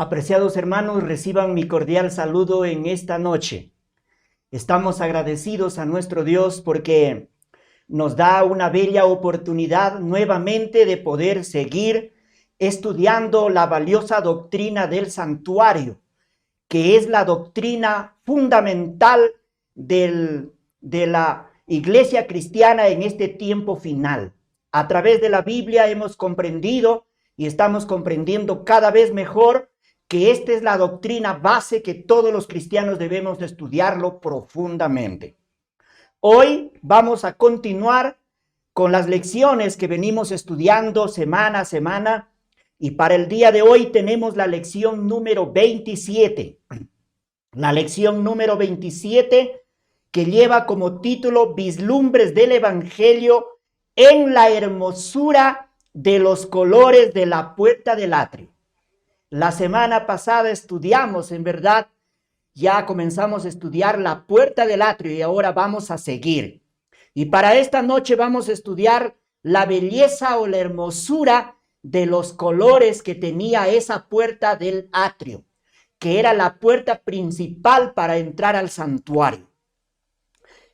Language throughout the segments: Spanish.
Apreciados hermanos, reciban mi cordial saludo en esta noche. Estamos agradecidos a nuestro Dios porque nos da una bella oportunidad nuevamente de poder seguir estudiando la valiosa doctrina del santuario, que es la doctrina fundamental de la iglesia cristiana en este tiempo final. A través de la Biblia hemos comprendido y estamos comprendiendo cada vez mejor que esta es la doctrina base que todos los cristianos debemos estudiarlo profundamente. Hoy vamos a continuar con las lecciones que venimos estudiando semana a semana y para el día de hoy tenemos la lección número 27. La lección número 27 que lleva como título Vislumbres del Evangelio en la hermosura de los colores de la puerta del atrio. La semana pasada estudiamos, en verdad, ya comenzamos a estudiar la puerta del atrio y ahora vamos a seguir. Y para esta noche vamos a estudiar la belleza o la hermosura de los colores que tenía esa puerta del atrio, que era la puerta principal para entrar al santuario.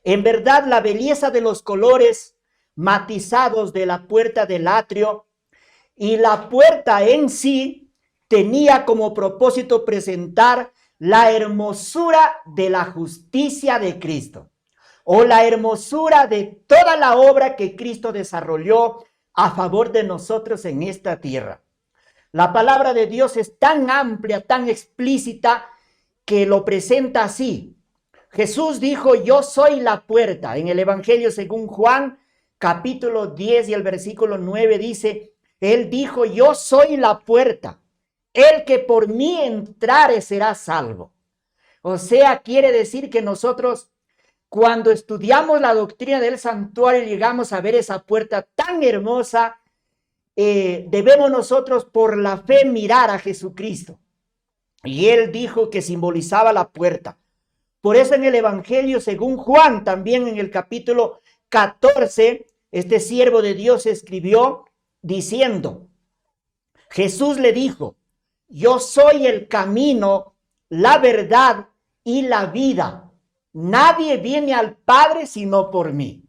En verdad, la belleza de los colores matizados de la puerta del atrio y la puerta en sí tenía como propósito presentar la hermosura de la justicia de Cristo o la hermosura de toda la obra que Cristo desarrolló a favor de nosotros en esta tierra. La palabra de Dios es tan amplia, tan explícita, que lo presenta así. Jesús dijo, yo soy la puerta. En el Evangelio según Juan, capítulo 10 y el versículo 9 dice, él dijo, yo soy la puerta. El que por mí entrare será salvo. O sea, quiere decir que nosotros, cuando estudiamos la doctrina del santuario, llegamos a ver esa puerta tan hermosa, debemos nosotros por la fe mirar a Jesucristo. Y él dijo que simbolizaba la puerta. Por eso en el Evangelio según Juan, también en el capítulo 14, este siervo de Dios escribió diciendo, Jesús le dijo, yo soy el camino, la verdad y la vida. Nadie viene al Padre sino por mí.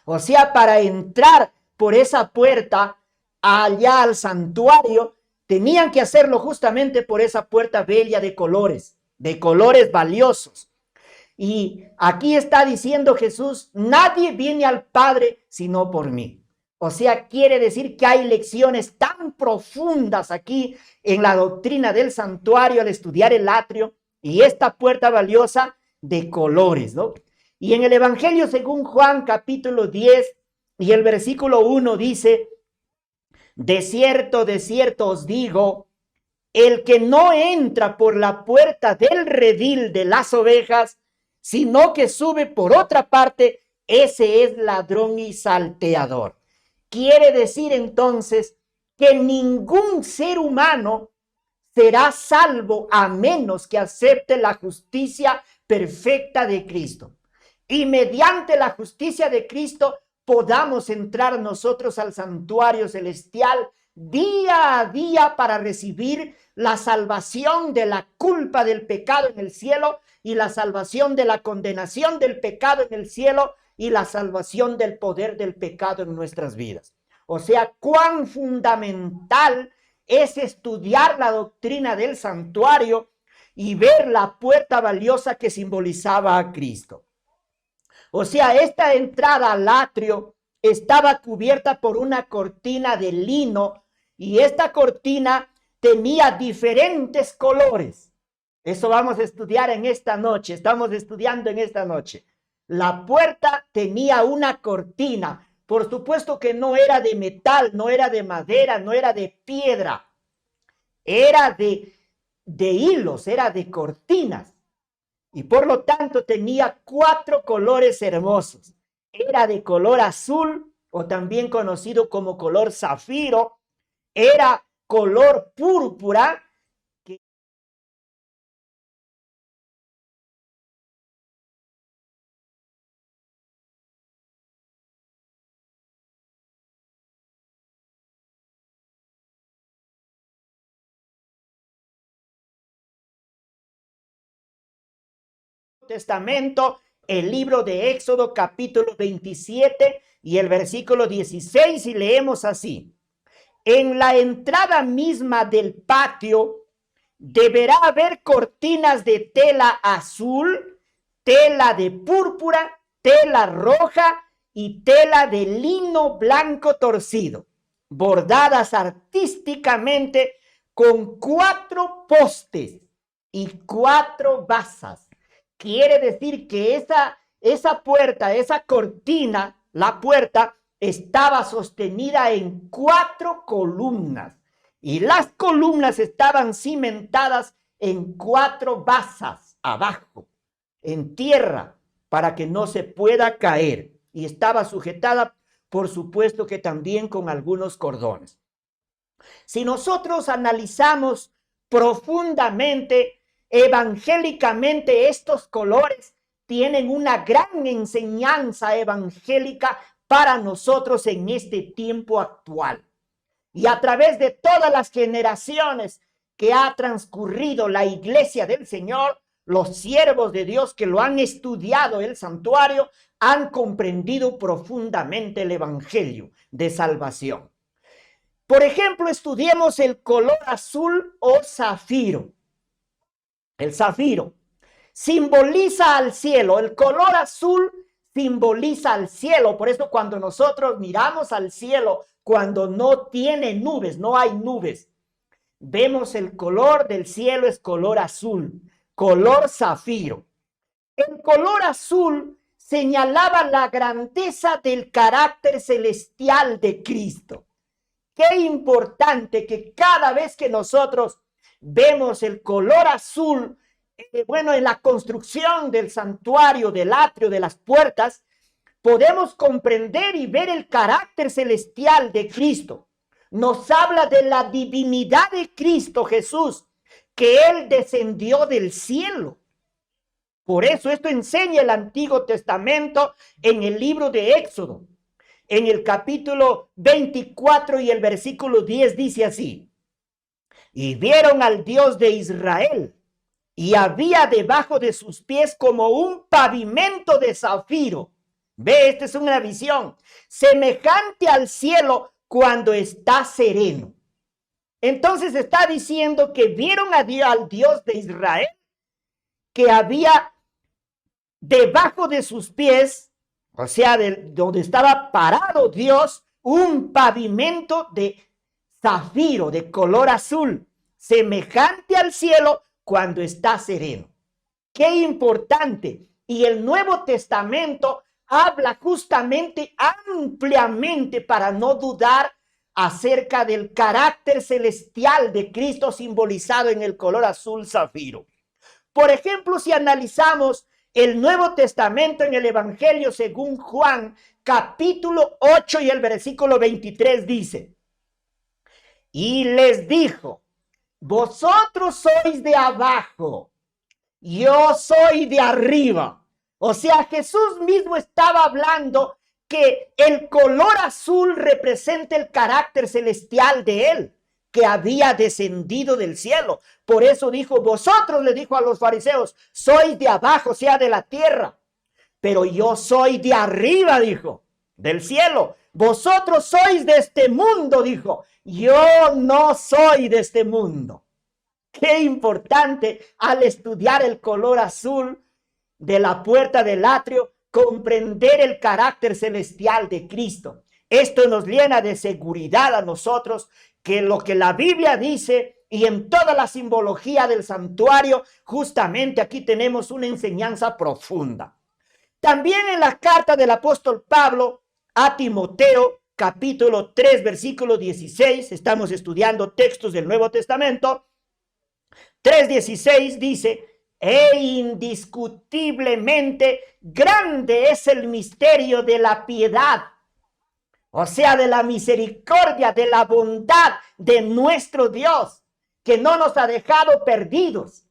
O sea, para entrar por esa puerta allá al santuario, tenían que hacerlo justamente por esa puerta bella de colores valiosos. Y aquí está diciendo Jesús, nadie viene al Padre sino por mí. O sea, quiere decir que hay lecciones tan profundas aquí en la doctrina del santuario al estudiar el atrio y esta puerta valiosa de colores, ¿no? Y en el Evangelio según Juan capítulo 10 y el versículo 1 dice, de cierto os digo, el que no entra por la puerta del redil de las ovejas, sino que sube por otra parte, ese es ladrón y salteador. Quiere decir entonces que ningún ser humano será salvo a menos que acepte la justicia perfecta de Cristo. Y mediante la justicia de Cristo podamos entrar nosotros al santuario celestial día a día para recibir la salvación de la culpa del pecado en el cielo y la salvación de la condenación del pecado en el cielo y la salvación del poder del pecado en nuestras vidas. O sea, cuán fundamental es estudiar la doctrina del santuario y ver la puerta valiosa que simbolizaba a Cristo. O sea, esta entrada al atrio estaba cubierta por una cortina de lino y esta cortina tenía diferentes colores. Eso vamos a estudiar en esta noche, estamos estudiando en esta noche. La puerta tenía una cortina, por supuesto que no era de metal, no era de madera, no era de piedra, era de hilos, era de cortinas. Y por lo tanto tenía 4 colores hermosos. Era de color azul o también conocido como color zafiro. Era color púrpura Testamento, el libro de Éxodo capítulo 27 y el versículo 16, y leemos así: en la entrada misma del patio deberá haber cortinas de tela azul, tela de púrpura, tela roja y tela de lino blanco torcido, bordadas artísticamente con 4 postes y 4 basas. Quiere decir que esa puerta, esa cortina, la puerta, estaba sostenida en 4 columnas. Y las columnas estaban cimentadas en 4 basas abajo, en tierra, para que no se pueda caer. Y estaba sujetada, por supuesto, que también con algunos cordones. Si nosotros analizamos profundamente, evangélicamente, estos colores tienen una gran enseñanza evangélica para nosotros en este tiempo actual. Y a través de todas las generaciones que ha transcurrido la iglesia del Señor, los siervos de Dios que lo han estudiado el santuario han comprendido profundamente el evangelio de salvación. Por ejemplo, estudiemos el color azul o zafiro. El zafiro simboliza al cielo. El color azul simboliza al cielo. Por eso cuando nosotros miramos al cielo, cuando no tiene nubes, no hay nubes, vemos el color del cielo es color azul, color zafiro. El color azul señalaba la grandeza del carácter celestial de Cristo. Qué importante que cada vez que nosotros vemos el color azul, en la construcción del santuario, del atrio, de las puertas, podemos comprender y ver el carácter celestial de Cristo. Nos habla de la divinidad de Cristo Jesús, que Él descendió del cielo. Por eso esto enseña el Antiguo Testamento en el libro de Éxodo. En el capítulo 24 y el versículo 10 dice así: y vieron al Dios de Israel, y había debajo de sus pies como un pavimento de zafiro. Ve, esta es una visión semejante al cielo cuando está sereno. Entonces está diciendo que vieron a Dios, al Dios de Israel, que había debajo de sus pies, o sea, donde estaba parado Dios, un pavimento de zafiro, de color azul, semejante al cielo cuando está sereno. Qué importante. Y el Nuevo Testamento habla justamente ampliamente para no dudar acerca del carácter celestial de Cristo simbolizado en el color azul zafiro. Por ejemplo, si analizamos el Nuevo Testamento en el Evangelio según Juan, capítulo 8 y el versículo 23 dice: y les dijo, vosotros sois de abajo, yo soy de arriba. O sea, Jesús mismo estaba hablando que el color azul representa el carácter celestial de Él, que había descendido del cielo. Por eso dijo, vosotros, le dijo a los fariseos, sois de abajo, o sea, de la tierra. Pero yo soy de arriba, dijo, del cielo. Vosotros sois de este mundo, dijo. Yo no soy de este mundo. Qué importante al estudiar el color azul de la puerta del atrio, comprender el carácter celestial de Cristo. Esto nos llena de seguridad a nosotros que lo que la Biblia dice y en toda la simbología del santuario, justamente aquí tenemos una enseñanza profunda. También en la carta del apóstol Pablo a Timoteo, capítulo 3, versículo 16, estamos estudiando textos del Nuevo Testamento, 3:16 dice, e indiscutiblemente grande es el misterio de la piedad, o sea, de la misericordia, de la bondad de nuestro Dios, que no nos ha dejado perdidos.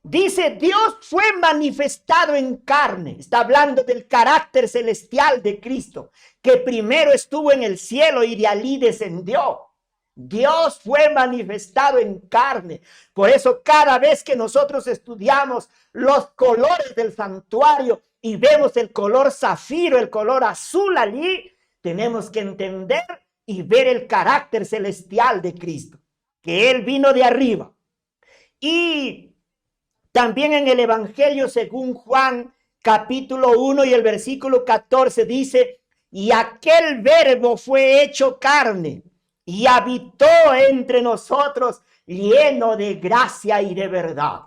Dice, Dios fue manifestado en carne. Está hablando del carácter celestial de Cristo, que primero estuvo en el cielo y de allí descendió. Dios fue manifestado en carne. Por eso cada vez que nosotros estudiamos los colores del santuario y vemos el color zafiro, el color azul allí, tenemos que entender y ver el carácter celestial de Cristo, que Él vino de arriba. Y también en el Evangelio según Juan, capítulo 1 y el versículo 14 dice, y aquel verbo fue hecho carne y habitó entre nosotros lleno de gracia y de verdad.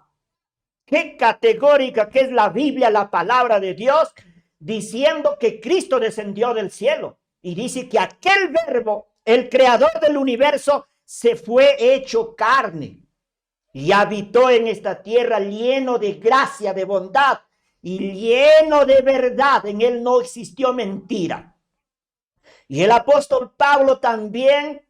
Qué categórica que es la Biblia, la palabra de Dios, diciendo que Cristo descendió del cielo. Y dice que aquel verbo, el creador del universo, se fue hecho carne y habitó en esta tierra lleno de gracia, de bondad y lleno de verdad. En él no existió mentira. Y el apóstol Pablo también,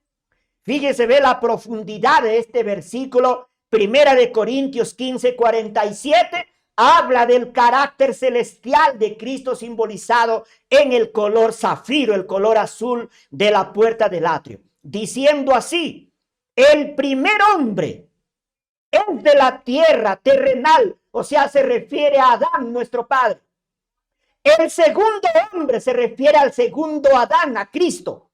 fíjese, ve la profundidad de este versículo, 1 Corintios 15:47, habla del carácter celestial de Cristo simbolizado en el color zafiro, el color azul de la puerta del atrio, diciendo así, el primer hombre es de la tierra terrenal, o sea, se refiere a Adán, nuestro padre. El segundo hombre se refiere al segundo Adán, a Cristo,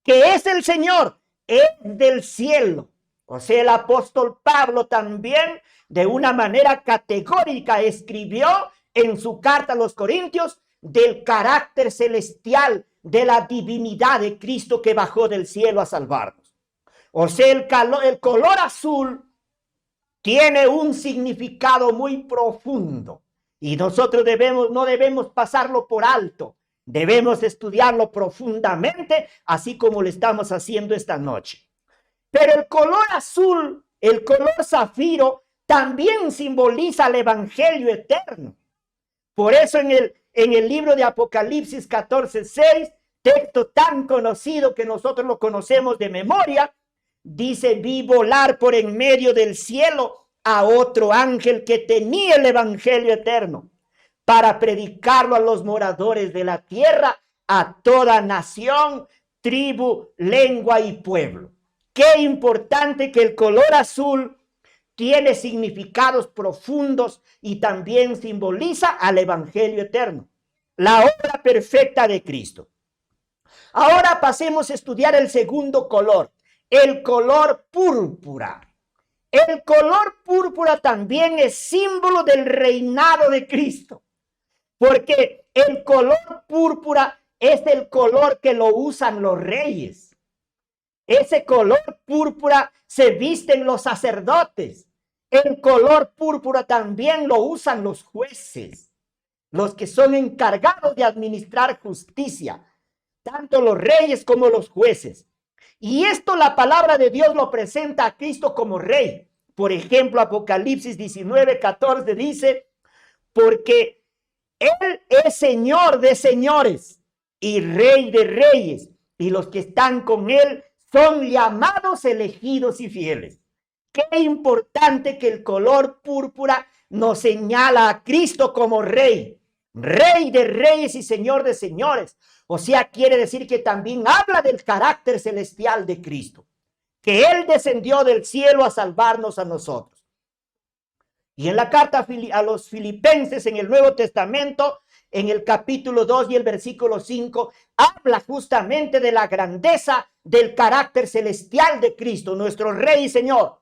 que es el Señor, es del cielo. O sea, el apóstol Pablo también de una manera categórica escribió en su carta a los Corintios del carácter celestial, de la divinidad de Cristo que bajó del cielo a salvarnos. O sea, el color azul tiene un significado muy profundo y nosotros no debemos pasarlo por alto. Debemos estudiarlo profundamente, así como lo estamos haciendo esta noche. Pero el color azul, el color zafiro, también simboliza el evangelio eterno. Por eso en el libro de Apocalipsis 14:6, texto tan conocido que nosotros lo conocemos de memoria, dice, vi volar por en medio del cielo a otro ángel que tenía el evangelio eterno para predicarlo a los moradores de la tierra, a toda nación, tribu, lengua y pueblo. Qué importante que el color azul tiene significados profundos y también simboliza al evangelio eterno, la obra perfecta de Cristo. Ahora pasemos a estudiar el segundo color, el color púrpura. El color púrpura también es símbolo del reinado de Cristo, porque el color púrpura es el color que lo usan los reyes. Ese color púrpura se visten los sacerdotes. El color púrpura también lo usan los jueces, los que son encargados de administrar justicia, tanto los reyes como los jueces. Y esto la palabra de Dios lo presenta a Cristo como rey. Por ejemplo, Apocalipsis 19:14 dice, porque Él es Señor de señores y Rey de reyes, y los que están con Él son llamados, elegidos y fieles. Qué importante que el color púrpura nos señala a Cristo como Rey, Rey de reyes y Señor de señores. O sea, quiere decir que también habla del carácter celestial de Cristo, que Él descendió del cielo a salvarnos a nosotros. Y en la carta a los Filipenses en el Nuevo Testamento, en el capítulo 2 y el versículo 5, habla justamente de la grandeza del carácter celestial de Cristo, nuestro Rey y Señor.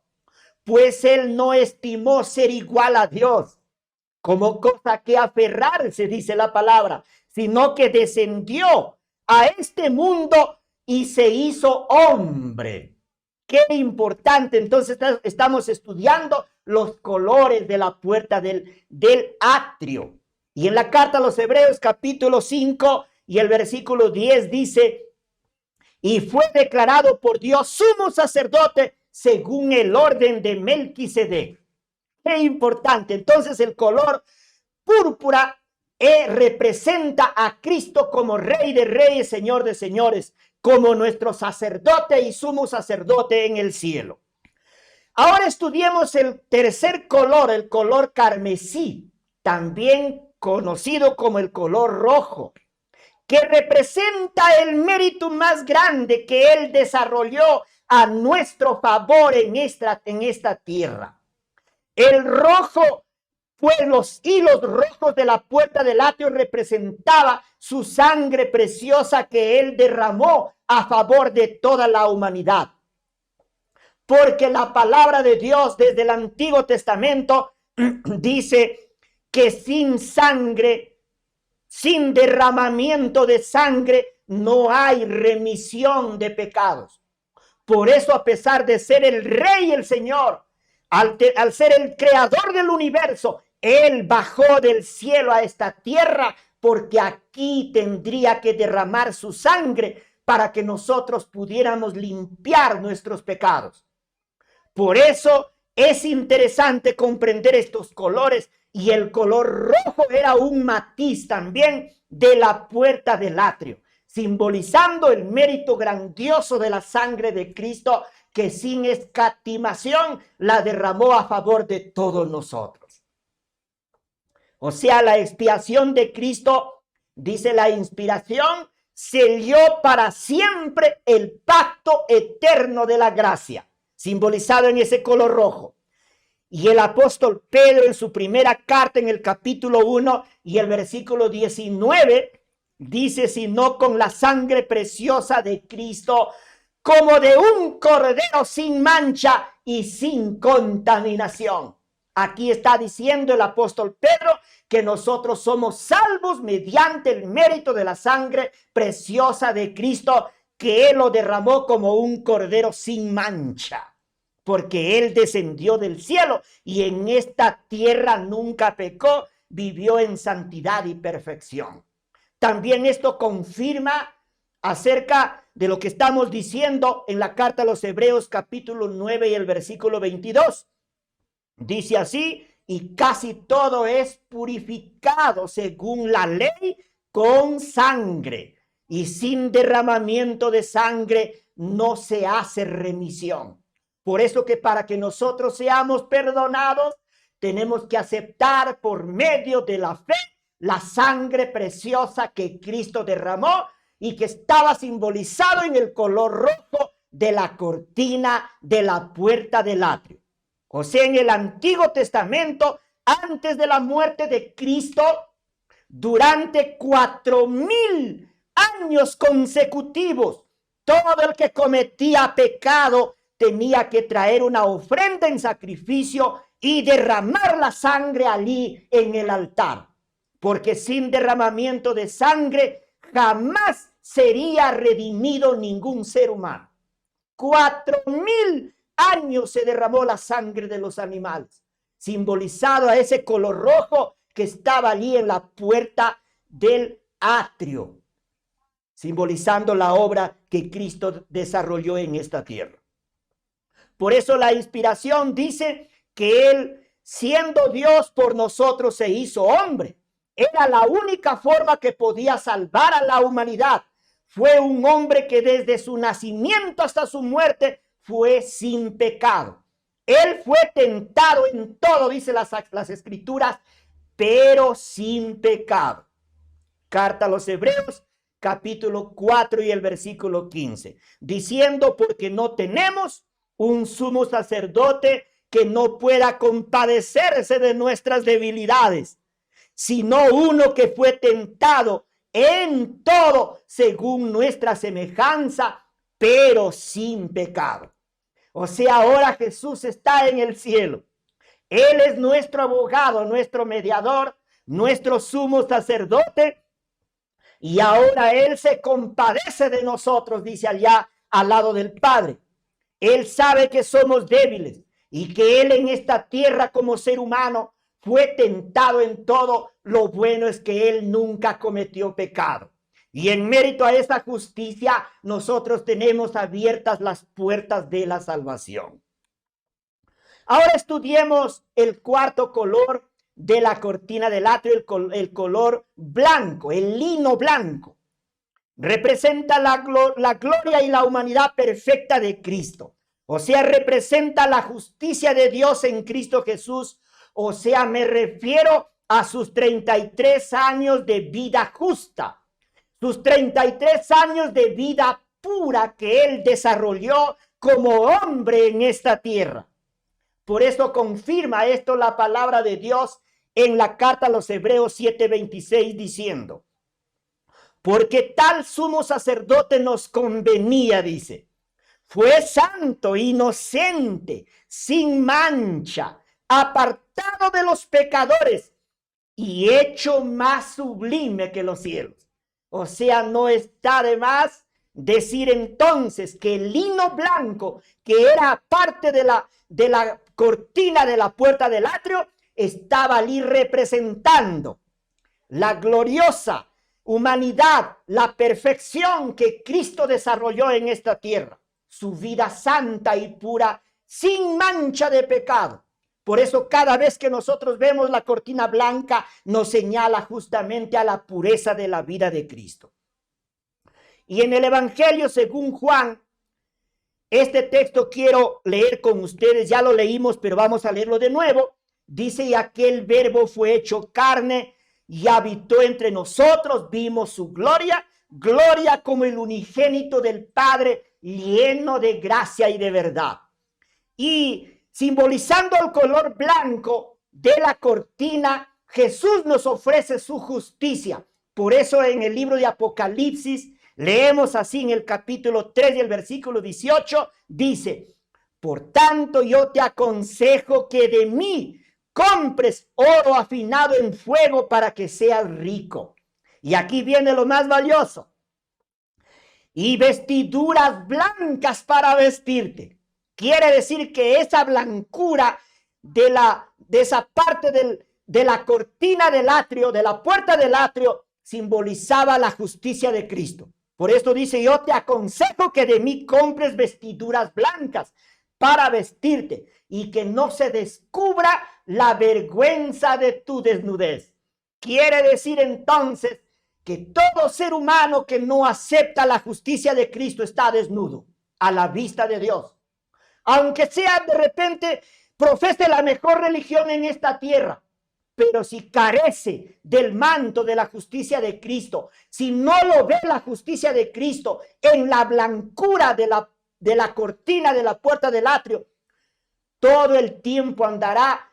Pues Él no estimó ser igual a Dios como cosa que aferrarse, dice la palabra, sino que descendió a este mundo y se hizo hombre. Qué importante. Entonces estamos estudiando los colores de la puerta del atrio. Y en la carta a los Hebreos capítulo 5 y el versículo 10 dice, y fue declarado por Dios sumo sacerdote según el orden de Melquisedec. Qué importante. Entonces el color púrpura representa a Cristo como Rey de reyes, Señor de señores, como nuestro sacerdote y sumo sacerdote en el cielo. Ahora estudiemos el tercer color, el color carmesí, también conocido como el color rojo, que representa el mérito más grande que Él desarrolló a nuestro favor en esta tierra. El rojo, pues los hilos rojos de la puerta del atrio representaba su sangre preciosa que él derramó a favor de toda la humanidad. Porque la palabra de Dios desde el Antiguo Testamento dice que sin sangre, sin derramamiento de sangre, no hay remisión de pecados. Por eso, a pesar de ser el Rey y el Señor, al ser el creador del universo, Él bajó del cielo a esta tierra porque aquí tendría que derramar su sangre para que nosotros pudiéramos limpiar nuestros pecados. Por eso es interesante comprender estos colores, y el color rojo era un matiz también de la puerta del atrio, simbolizando el mérito grandioso de la sangre de Cristo, que sin escatimación la derramó a favor de todos nosotros. O sea, la expiación de Cristo, dice la inspiración, selló para siempre el pacto eterno de la gracia, simbolizado en ese color rojo. Y el apóstol Pedro en su primera carta, en el capítulo 1 y el versículo 19, dice: sino con la sangre preciosa de Cristo, como de un cordero sin mancha y sin contaminación. Aquí está diciendo el apóstol Pedro que nosotros somos salvos mediante el mérito de la sangre preciosa de Cristo, que Él lo derramó como un cordero sin mancha. Porque Él descendió del cielo y en esta tierra nunca pecó, vivió en santidad y perfección. También esto confirma acerca de lo que estamos diciendo en la carta a los Hebreos capítulo 9 y el versículo 22. Dice así: y casi todo es purificado según la ley con sangre, y sin derramamiento de sangre no se hace remisión. Por eso que para que nosotros seamos perdonados, tenemos que aceptar por medio de la fe la sangre preciosa que Cristo derramó y que estaba simbolizado en el color rojo de la cortina de la puerta del atrio. O sea, en el Antiguo Testamento, antes de la muerte de Cristo, durante 4000 años consecutivos, todo el que cometía pecado tenía que traer una ofrenda en sacrificio y derramar la sangre allí en el altar, porque sin derramamiento de sangre jamás sería redimido ningún ser humano. 4000 años se derramó la sangre de los animales, simbolizado a ese color rojo que estaba allí en la puerta del atrio, simbolizando la obra que Cristo desarrolló en esta tierra. Por eso la inspiración dice que Él, siendo Dios, por nosotros se hizo hombre. Era la única forma que podía salvar a la humanidad. Fue un hombre que desde su nacimiento hasta su muerte fue sin pecado. Él fue tentado en todo, dice las escrituras, pero sin pecado. Carta a los Hebreos, capítulo 4 y el versículo 15, diciendo: porque no tenemos un sumo sacerdote que no pueda compadecerse de nuestras debilidades, sino uno que fue tentado en todo según nuestra semejanza, pero sin pecado. O sea, ahora Jesús está en el cielo. Él es nuestro abogado, nuestro mediador, nuestro sumo sacerdote. Y ahora Él se compadece de nosotros, dice allá al lado del Padre. Él sabe que somos débiles y que Él en esta tierra como ser humano fue tentado en todo. Lo bueno es que Él nunca cometió pecado. Y en mérito a esa justicia, nosotros tenemos abiertas las puertas de la salvación. Ahora estudiemos el cuarto color de la cortina del atrio, el color blanco, el lino blanco. Representa la gloria y la humanidad perfecta de Cristo. O sea, representa la justicia de Dios en Cristo Jesús. O sea, me refiero a sus 33 años de vida justa. Sus 33 años de vida pura que Él desarrolló como hombre en esta tierra. Por eso confirma esto la palabra de Dios en la carta a los Hebreos 7:26 diciendo: porque tal sumo sacerdote nos convenía, dice. Fue santo, inocente, sin mancha, apartado de los pecadores y hecho más sublime que los cielos. O sea, no está de más decir entonces que el lino blanco, que era parte de la cortina de la puerta del atrio, estaba allí representando la gloriosa humanidad, la perfección que Cristo desarrolló en esta tierra, su vida santa y pura, sin mancha de pecado. Por eso cada vez que nosotros vemos la cortina blanca, nos señala justamente a la pureza de la vida de Cristo. Y en el Evangelio según Juan, este texto quiero leer con ustedes, ya lo leímos, pero vamos a leerlo de nuevo. Dice: y aquel verbo fue hecho carne y habitó entre nosotros, vimos su gloria, gloria como el unigénito del Padre, lleno de gracia y de verdad. Y simbolizando el color blanco de la cortina, Jesús nos ofrece su justicia. Por eso en el libro de Apocalipsis leemos así en el capítulo 3 y el versículo 18, dice: por tanto yo te aconsejo que de mí compres oro afinado en fuego para que seas rico. Y aquí viene lo más valioso. Y vestiduras blancas para vestirte. Quiere decir que esa blancura de esa parte de la cortina del atrio, de la puerta del atrio, simbolizaba la justicia de Cristo. Por esto dice: yo te aconsejo que de mí compres vestiduras blancas para vestirte y que no se descubra la vergüenza de tu desnudez. Quiere decir entonces que todo ser humano que no acepta la justicia de Cristo está desnudo a la vista de Dios. Aunque sea de repente, profese la mejor religión en esta tierra, pero si carece del manto de la justicia de Cristo, si no lo ve la justicia de Cristo en la blancura de la cortina de la puerta del atrio, todo el tiempo andará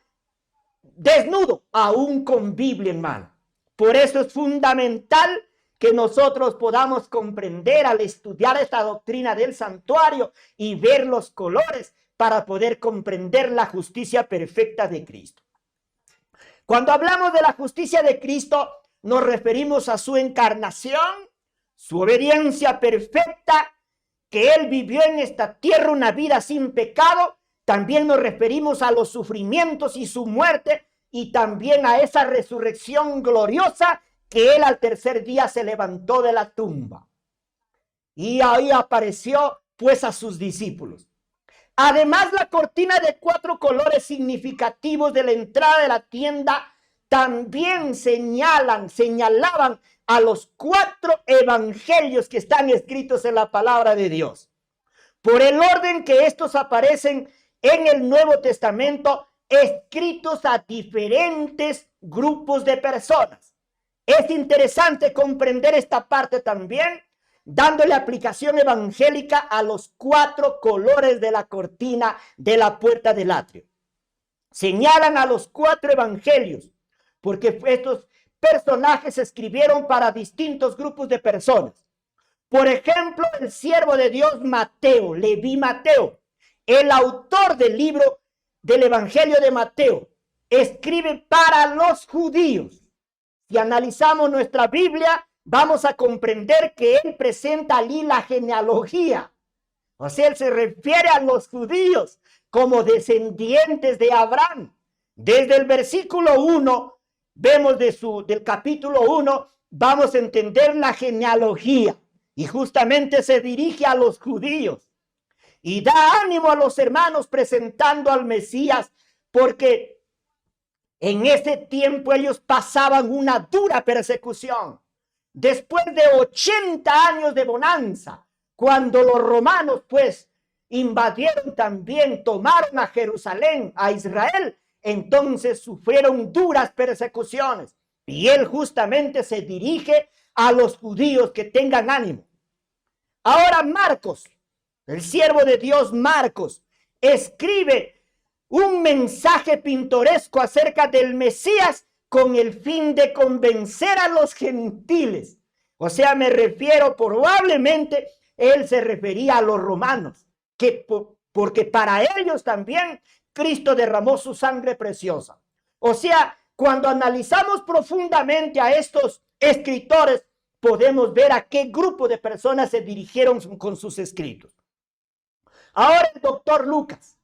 desnudo, aún con Biblia en mano. Por eso es fundamental que nosotros podamos comprender al estudiar esta doctrina del santuario y ver los colores para poder comprender la justicia perfecta de Cristo. Cuando hablamos de la justicia de Cristo, nos referimos a su encarnación, su obediencia perfecta, que Él vivió en esta tierra una vida sin pecado. También nos referimos a los sufrimientos y su muerte, y también a esa resurrección gloriosa que Él al tercer día se levantó de la tumba. Y ahí apareció pues a sus discípulos. Además, la cortina de 4 colores significativos de la entrada de la tienda también señalaban a los 4 evangelios que están escritos en la palabra de Dios. Por el orden que estos aparecen en el Nuevo Testamento, escritos a diferentes grupos de personas. Es interesante comprender esta parte también, dándole aplicación evangélica a los 4 colores de la cortina de la puerta del atrio. Señalan a los 4 evangelios, porque estos personajes se escribieron para distintos grupos de personas. Por ejemplo, el siervo de Dios Mateo, Leví Mateo, el autor del libro del Evangelio de Mateo, escribe para los judíos. Si analizamos nuestra Biblia, vamos a comprender que él presenta allí la genealogía. O sea, él se refiere a los judíos como descendientes de Abraham. Desde el versículo 1, vemos del capítulo 1, vamos a entender la genealogía. Y justamente se dirige a los judíos. Y da ánimo a los hermanos presentando al Mesías, porque en ese tiempo ellos pasaban una dura persecución. Después de 80 años de bonanza, cuando los romanos pues invadieron también, tomaron a Jerusalén, a Israel, entonces sufrieron duras persecuciones. Y él justamente se dirige a los judíos que tengan ánimo. Ahora Marcos, el siervo de Dios Marcos, escribe un mensaje pintoresco acerca del Mesías con el fin de convencer a los gentiles. O sea, me refiero, probablemente él se refería a los romanos, porque para ellos también Cristo derramó su sangre preciosa. O sea, cuando analizamos profundamente a estos escritores, podemos ver a qué grupo de personas se dirigieron con sus escritos. Ahora el doctor Lucas.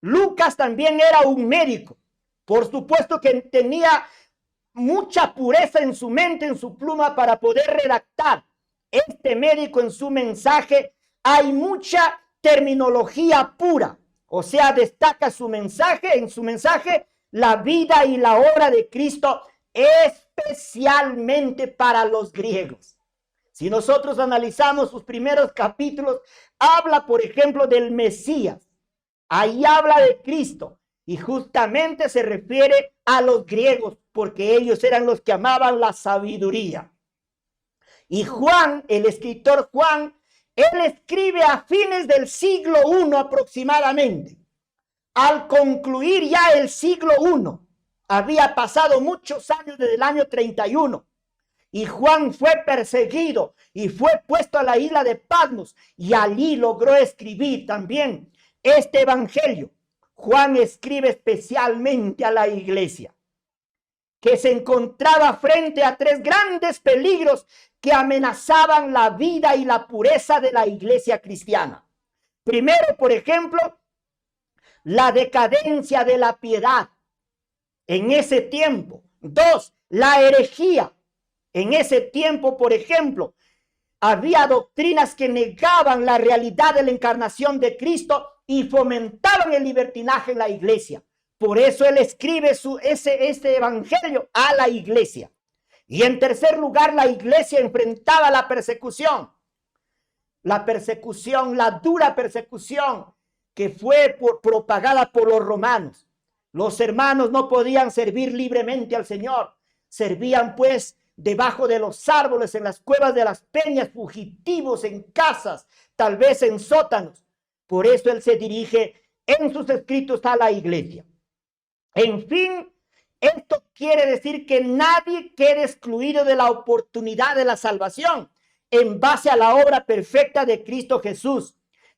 Lucas también era un médico. Por supuesto que tenía mucha pureza en su mente, en su pluma, para poder redactar. Este médico, en su mensaje hay mucha terminología pura. O sea, destaca en su mensaje la vida y la obra de Cristo, especialmente para los griegos. Si nosotros analizamos sus primeros capítulos, habla, por ejemplo, del Mesías. Ahí habla de Cristo y justamente se refiere a los griegos, porque ellos eran los que amaban la sabiduría. Y Juan, el escritor Juan, él escribe a fines del siglo I aproximadamente. Al concluir ya el siglo I, había pasado muchos años desde el año 31. Y Juan fue perseguido y fue puesto a la isla de Patmos, y allí logró escribir también este evangelio. Juan escribe especialmente a la iglesia, que se encontraba frente a tres grandes peligros que amenazaban la vida y la pureza de la iglesia cristiana. Primero, por ejemplo, la decadencia de la piedad en ese tiempo. Dos, la herejía. En ese tiempo, por ejemplo, había doctrinas que negaban la realidad de la encarnación de Cristo y fomentaban el libertinaje en la iglesia. Por eso él escribe este evangelio a la iglesia. Y en tercer lugar, la iglesia enfrentaba la persecución. La dura persecución que fue propagada por los romanos. Los hermanos no podían servir libremente al Señor. Servían pues debajo de los árboles, en las cuevas de las peñas, fugitivos, en casas, tal vez en sótanos. Por eso él se dirige en sus escritos a la iglesia. En fin, esto quiere decir que nadie quede excluido de la oportunidad de la salvación en base a la obra perfecta de Cristo Jesús.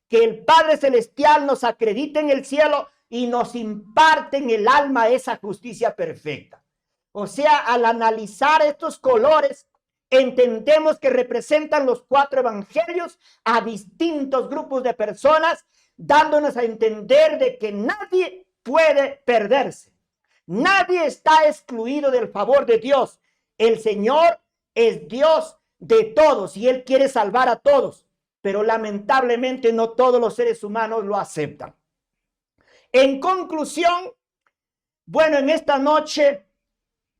Que el Padre Celestial nos acredite en el cielo y nos imparte en el alma esa justicia perfecta. O sea, al analizar estos colores, entendemos que representan los cuatro evangelios a distintos grupos de personas, dándonos a entender de que nadie puede perderse. Nadie está excluido del favor de Dios. El Señor es Dios de todos y Él quiere salvar a todos, pero lamentablemente no todos los seres humanos lo aceptan. En conclusión, bueno, en esta noche,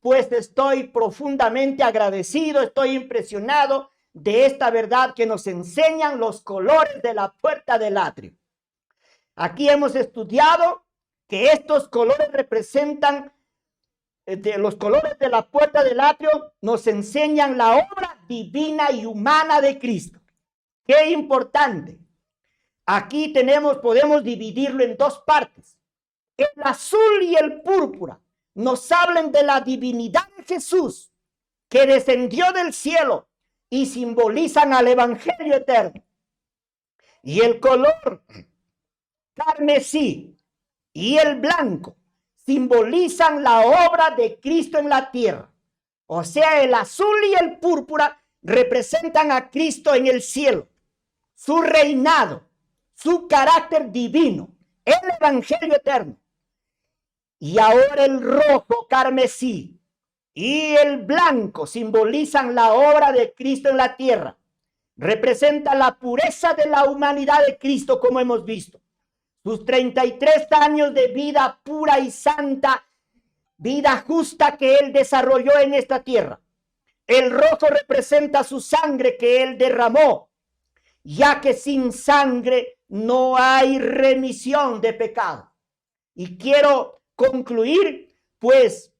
pues estoy profundamente agradecido, estoy impresionado de esta verdad que nos enseñan los colores de la puerta del atrio. Aquí hemos estudiado que estos colores representan, los colores de la puerta del atrio nos enseñan la obra divina y humana de Cristo. Qué importante. Aquí podemos dividirlo en dos partes. El azul y el púrpura nos hablan de la divinidad de Jesús, que descendió del cielo y simbolizan al evangelio eterno. Y el color carmesí y el blanco simbolizan la obra de Cristo en la tierra. O sea, el azul y el púrpura representan a Cristo en el cielo, su reinado, su carácter divino, el evangelio eterno. Y ahora el rojo carmesí y el blanco simbolizan la obra de Cristo en la tierra. Representa la pureza de la humanidad de Cristo, como hemos visto. Sus 33 años de vida pura y santa, vida justa que Él desarrolló en esta tierra. El rojo representa su sangre que Él derramó, ya que sin sangre no hay remisión de pecado. Y quiero concluir, pues,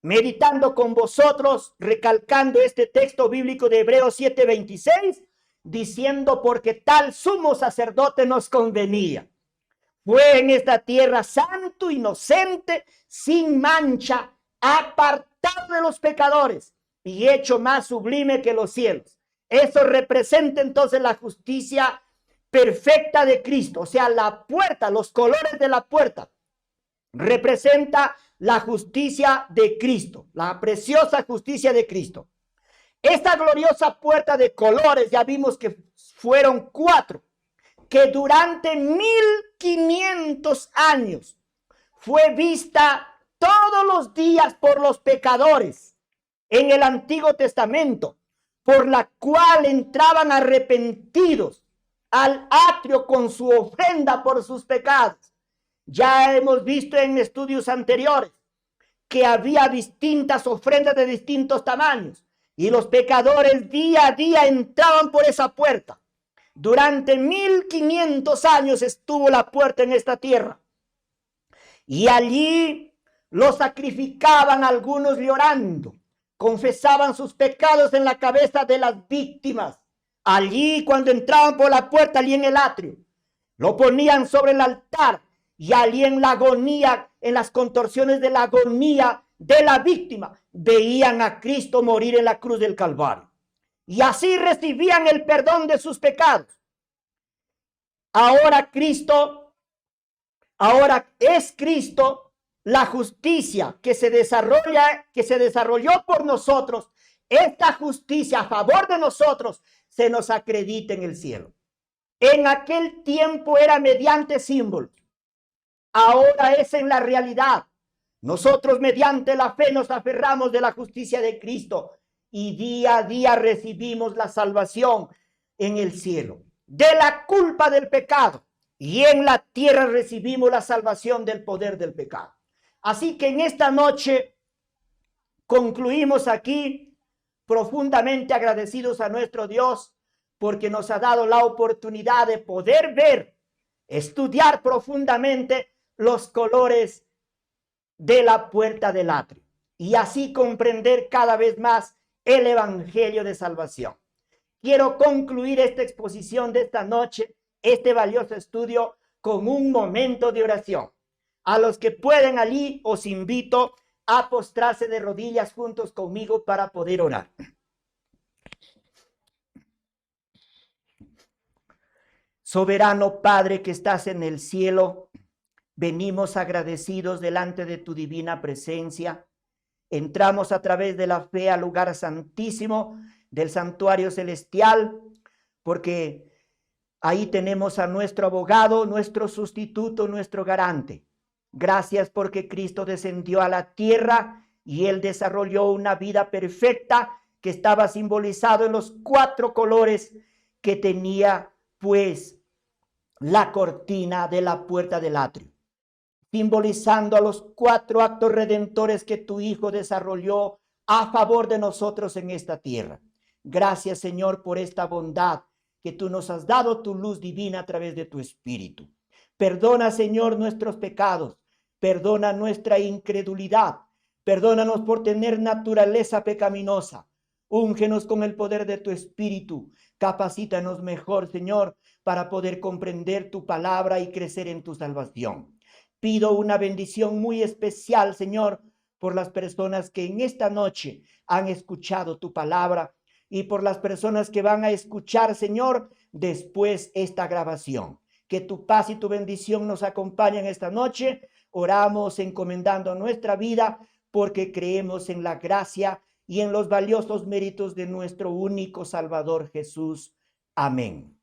meditando con vosotros, recalcando este texto bíblico de Hebreos 7:26, diciendo porque tal sumo sacerdote nos convenía. Fue en esta tierra santo, inocente, sin mancha, apartado de los pecadores y hecho más sublime que los cielos. Eso representa entonces la justicia perfecta de Cristo, o sea, la puerta, los colores de la puerta, representa la justicia de Cristo, la preciosa justicia de Cristo. Esta gloriosa puerta de colores, ya vimos que fueron 4, que durante 1500 años fue vista todos los días por los pecadores en el Antiguo Testamento, por la cual entraban arrepentidos al atrio con su ofrenda por sus pecados. Ya hemos visto en estudios anteriores que había distintas ofrendas de distintos tamaños y los pecadores día a día entraban por esa puerta. Durante 1500 años estuvo la puerta en esta tierra y allí lo sacrificaban algunos llorando, confesaban sus pecados en la cabeza de las víctimas. Allí cuando entraban por la puerta, allí en el atrio, lo ponían sobre el altar y allí en la agonía, en las contorsiones de la agonía de la víctima, veían a Cristo morir en la cruz del Calvario. Y así recibían el perdón de sus pecados. Ahora es Cristo la justicia que se desarrolló por nosotros. Esta justicia a favor de nosotros se nos acredita en el cielo. En aquel tiempo era mediante símbolos. Ahora es en la realidad. Nosotros mediante la fe nos aferramos de la justicia de Cristo y día a día recibimos la salvación en el cielo de la culpa del pecado, y en la tierra recibimos la salvación del poder del pecado. Así que en esta noche concluimos aquí profundamente agradecidos a nuestro Dios porque nos ha dado la oportunidad de poder ver, estudiar profundamente los colores de la puerta del atrio y así comprender cada vez más el evangelio de salvación. Quiero concluir esta exposición de esta noche, este valioso estudio, con un momento de oración. A los que pueden allí, os invito a postrarse de rodillas juntos conmigo para poder orar. Soberano Padre que estás en el cielo, venimos agradecidos delante de tu divina presencia. Entramos a través de la fe al lugar santísimo del santuario celestial, porque ahí tenemos a nuestro abogado, nuestro sustituto, nuestro garante. Gracias porque Cristo descendió a la tierra y Él desarrolló una vida perfecta que estaba simbolizado en los 4 colores que tenía pues la cortina de la puerta del atrio, simbolizando a los 4 actos redentores que tu Hijo desarrolló a favor de nosotros en esta tierra. Gracias, Señor, por esta bondad que tú nos has dado, tu luz divina a través de tu Espíritu. Perdona, Señor, nuestros pecados. Perdona nuestra incredulidad. Perdónanos por tener naturaleza pecaminosa. Úngenos con el poder de tu Espíritu. Capacítanos mejor, Señor, para poder comprender tu palabra y crecer en tu salvación. Pido una bendición muy especial, Señor, por las personas que en esta noche han escuchado tu palabra y por las personas que van a escuchar, Señor, después esta grabación. Que tu paz y tu bendición nos acompañen esta noche. Oramos encomendando nuestra vida porque creemos en la gracia y en los valiosos méritos de nuestro único Salvador Jesús. Amén.